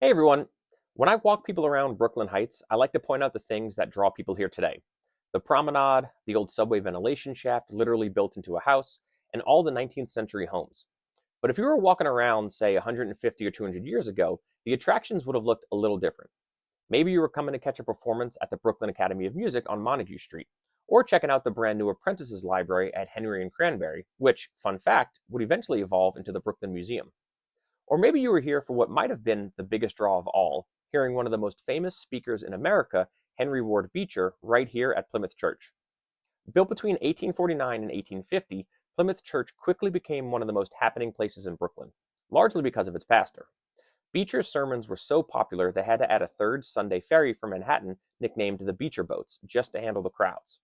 Hey everyone. When I walk people around Brooklyn Heights, I like to point out the things that draw people here today. The promenade, the old subway ventilation shaft literally built into a house, and all the 19th century homes. But if you were walking around, say, 150 or 200 years ago, the attractions would have looked a little different. Maybe you were coming to catch a performance at the Brooklyn Academy of Music on Montague Street, or checking out the brand new Apprentices Library at Henry and Cranberry, which, fun fact, would eventually evolve into the Brooklyn Museum. Or maybe you were here for what might have been the biggest draw of all, hearing one of the most famous speakers in America, Henry Ward Beecher, right here at Plymouth Church. Built between 1849 and 1850, Plymouth Church quickly became one of the most happening places in Brooklyn, largely because of its pastor. Beecher's sermons were so popular they had to add a third Sunday ferry for Manhattan, nicknamed the Beecher Boats, just to handle the crowds.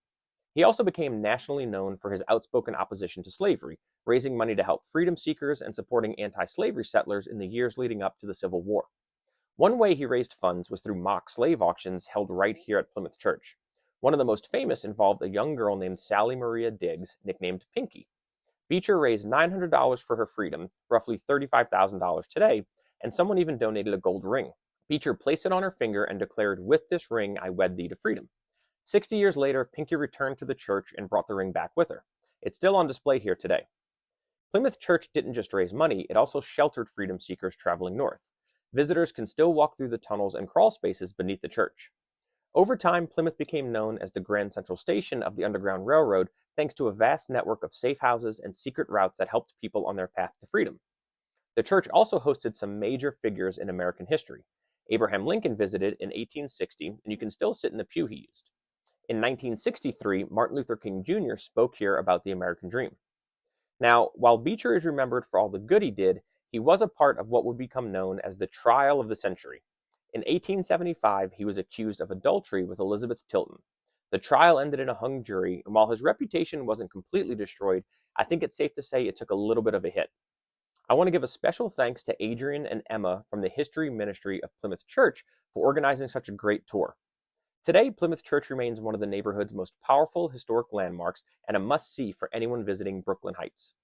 He also became nationally known for his outspoken opposition to slavery, raising money to help freedom seekers and supporting anti-slavery settlers in the years leading up to the Civil War. One way he raised funds was through mock slave auctions held right here at Plymouth Church. One of the most famous involved a young girl named Sally Maria Diggs, nicknamed Pinky. Beecher raised $900 for her freedom, roughly $35,000 today, and someone even donated a gold ring. Beecher placed it on her finger and declared, "With this ring I wed thee to freedom." 60 years later, Pinky returned to the church and brought the ring back with her. It's still on display here today. Plymouth Church didn't just raise money, it also sheltered freedom seekers traveling north. Visitors can still walk through the tunnels and crawl spaces beneath the church. Over time, Plymouth became known as the Grand Central Station of the Underground Railroad thanks to a vast network of safe houses and secret routes that helped people on their path to freedom. The church also hosted some major figures in American history. Abraham Lincoln visited in 1860, and you can still sit in the pew he used. In 1963, Martin Luther King Jr. spoke here about the American dream. Now, while Beecher is remembered for all the good he did, he was a part of what would become known as the trial of the century. In 1875, he was accused of adultery with Elizabeth Tilton. The trial ended in a hung jury, and while his reputation wasn't completely destroyed, I think it's safe to say it took a little bit of a hit. I want to give a special thanks to Adrian and Emma from the History Ministry of Plymouth Church for organizing such a great tour. Today, Plymouth Church remains one of the neighborhood's most powerful historic landmarks and a must-see for anyone visiting Brooklyn Heights.